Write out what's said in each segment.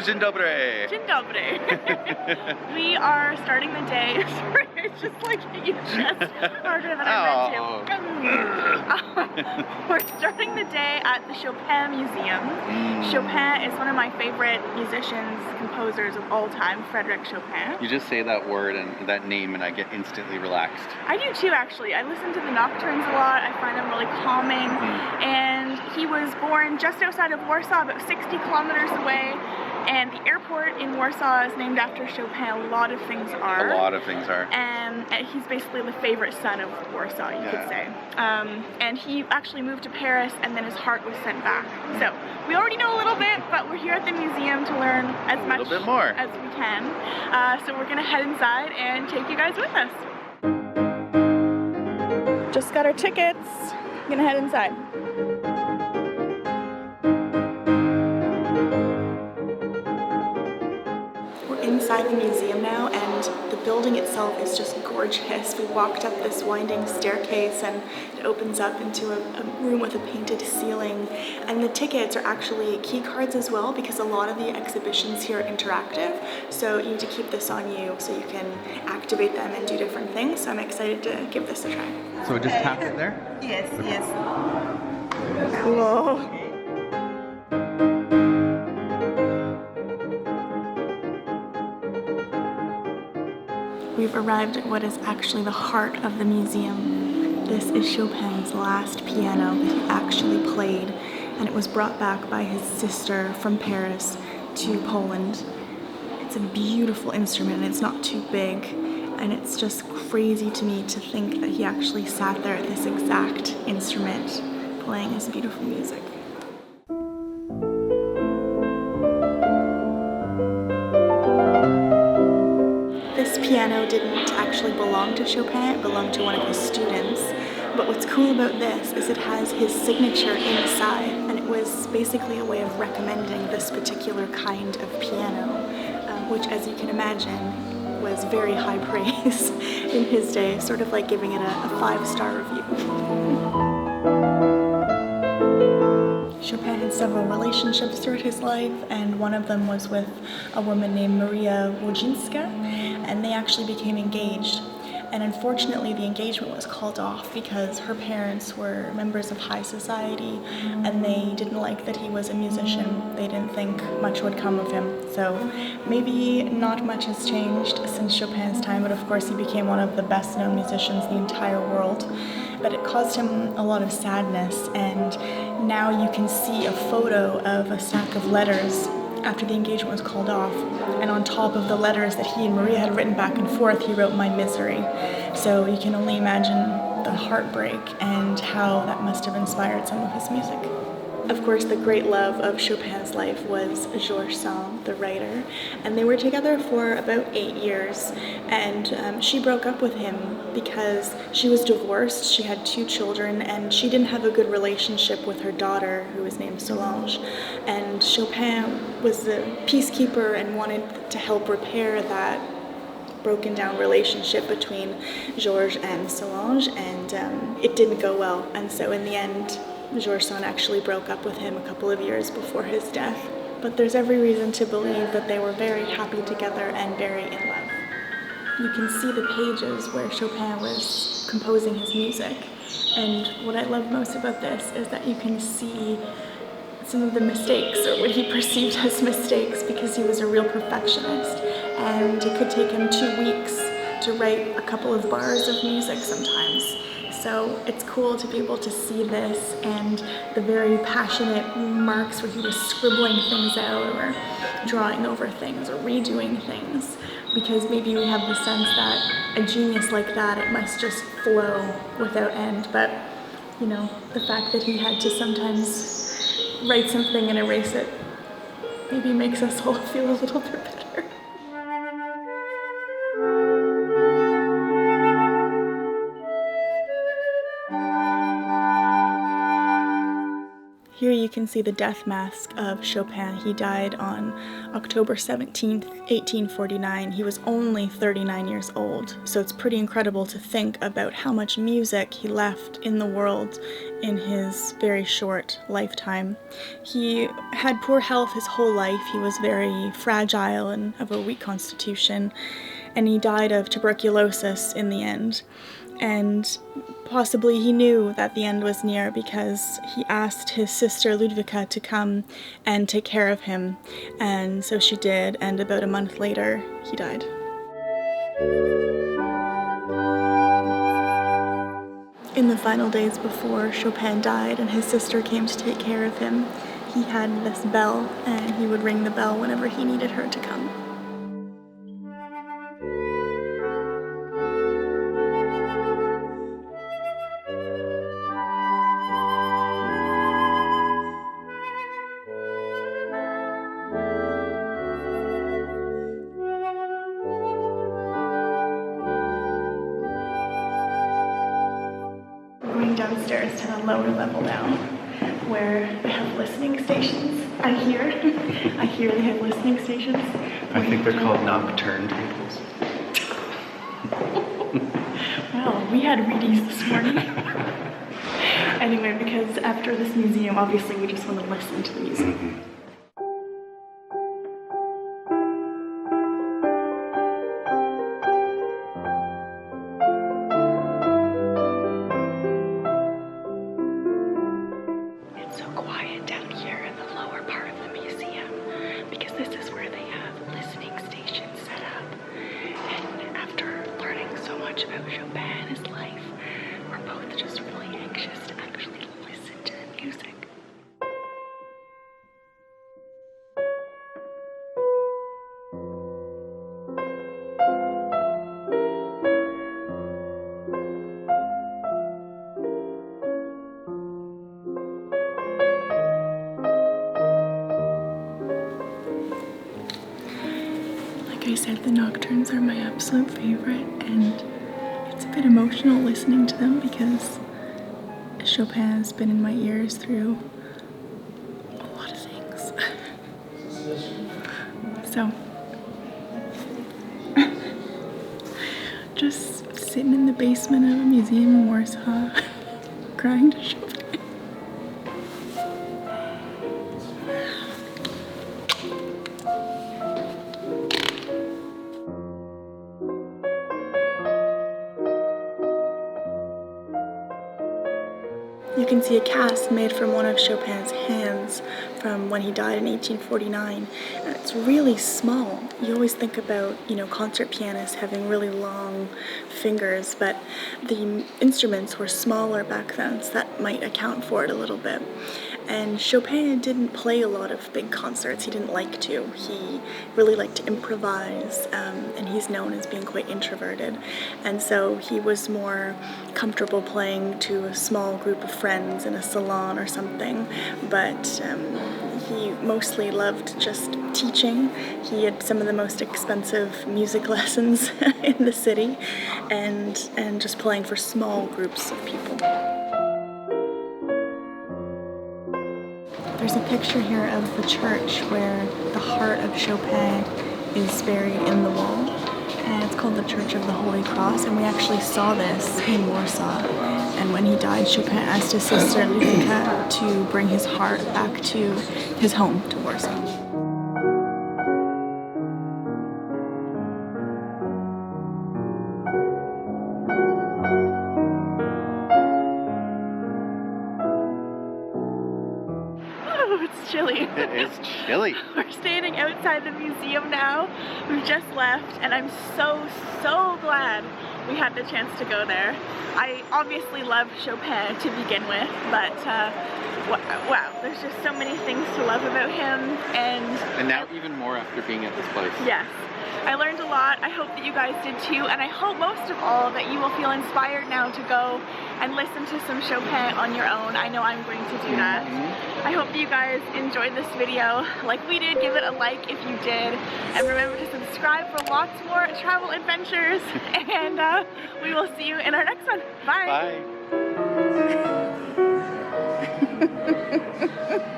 Dzień dobry. Dzień dobry. We are starting the day. Sorry, it's just like you just harder than I meant to. We're starting the day at the Chopin Museum. Chopin is one of my favorite musicians, composers of all time, Frederic Chopin. You just say that word and that name and I get instantly relaxed. I do too, actually. I listen to the nocturnes a lot. I find them really calming. And he was born just outside of Warsaw, about 60 kilometers away. And the airport in Warsaw is named after Chopin. A lot of things are. A lot of things are. And he's basically the favorite son of Warsaw, you could say. And he actually moved to Paris, and then his heart was sent back. So we already know a little bit, but we're here at the museum to learn as much as we can. So we're gonna head inside and take you guys with us. Just got our tickets. Gonna head inside. Inside the museum now, and the building itself is just gorgeous. We walked up this winding staircase and it opens up into a room with a painted ceiling, and the tickets are actually key cards as well, because a lot of the exhibitions here are interactive, so you need to keep this on you so you can activate them and do different things. So I'm excited to give this a try. So just tap it there? Yes, yes. Cool. We've arrived at what is actually the heart of the museum. This is Chopin's last piano that he actually played, and it was brought back by his sister from Paris to Poland. It's a beautiful instrument, and it's not too big, and it's just crazy to me to think that he actually sat there at this exact instrument playing his beautiful music. This piano didn't actually belong to Chopin, it belonged to one of his students. But what's cool about this is it has his signature inside, and it was basically a way of recommending this particular kind of piano, which, as you can imagine, was very high praise in his day, sort of like giving it a 5-star review. Chopin had several relationships throughout his life, and one of them was with a woman named Maria Wojcinska, and they actually became engaged. And unfortunately, the engagement was called off because her parents were members of high society, and they didn't like that he was a musician. They didn't think much would come of him. So maybe not much has changed since Chopin's time, but of course he became one of the best-known musicians in the entire world. But it caused him a lot of sadness, and now you can see a photo of a stack of letters after the engagement was called off, and on top of the letters that he and Maria had written back and forth, he wrote "My Misery." So you can only imagine the heartbreak and how that must have inspired some of his music. Of course, the great love of Chopin's life was Georges Sand, the writer, and they were together for about 8 years, and she broke up with him because she was divorced, she had 2 children, and she didn't have a good relationship with her daughter, who was named Solange, and Chopin was a peacekeeper and wanted to help repair that broken down relationship between Georges and Solange, and it didn't go well, and so in the end, Georges Sand actually broke up with him a couple of years before his death. But there's every reason to believe that they were very happy together and very in love. You can see the pages where Chopin was composing his music. And what I love most about this is that you can see some of the mistakes, or what he perceived as mistakes, because he was a real perfectionist. And it could take him 2 weeks to write a couple of bars of music sometimes. So it's cool to be able to see this, and the very passionate marks where he was scribbling things out or drawing over things or redoing things, because maybe we have the sense that a genius like that, it must just flow without end. But, you know, the fact that he had to sometimes write something and erase it maybe makes us all feel a little bit better. Here you can see the death mask of Chopin. He died on October 17th, 1849. He was only 39 years old, so it's pretty incredible to think about how much music he left in the world in his very short lifetime. He had poor health his whole life. He was very fragile and of a weak constitution, and he died of tuberculosis in the end. And possibly he knew that the end was near because he asked his sister Ludwika to come and take care of him, and so she did, and about a month later he died. In the final days before Chopin died and his sister came to take care of him, he had this bell, and he would ring the bell whenever he needed her to come. Downstairs to the lower level now, where they have listening stations. I hear they have listening stations. I think they're called nocturne tables. Well, we had readies this morning. Anyway, because after this museum, obviously we just want to listen to the music. Mm-hmm. Like I said, the nocturnes are my absolute favorite, and it's a bit emotional listening to them because Chopin has been in my ears through a lot of things. So, just sitting in the basement of a museum in Warsaw, crying to Chopin. You can see a cast made from one of Chopin's hands from when he died in 1849, and it's really small. You always think about, concert pianists having really long fingers, but the instruments were smaller back then, so that might account for it a little bit. And Chopin didn't play a lot of big concerts. He didn't like to. He really liked to improvise, and he's known as being quite introverted. And so he was more comfortable playing to a small group of friends in a salon or something. But he mostly loved just teaching. He had some of the most expensive music lessons in the city, and just playing for small groups of people. There's a picture here of the church where the heart of Chopin is buried in the wall, and it's called the Church of the Holy Cross, and we actually saw this in Warsaw. And when he died, Chopin asked his sister Ludwika to bring his heart back to his home, to Warsaw. It's chilly. It is chilly. We're standing outside the museum now. We've just left, and I'm so glad we had the chance to go there. I obviously love Chopin to begin with, but wow, there's just so many things to love about him, and now even more after being at this place. Yes. I learned a lot. I hope that you guys did too, and I hope most of all that you will feel inspired now to go and listen to some Chopin on your own. I know I'm going to do that. I hope that you guys enjoyed this video like we did. Give it a like if you did, and remember to subscribe for lots more travel adventures, and we will see you in our next one. Bye!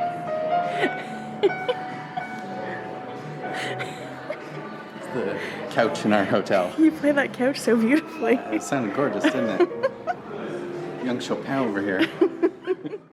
Bye! the couch in our hotel. You play that couch so beautifully. It sounded gorgeous, didn't it? Young Chopin over here.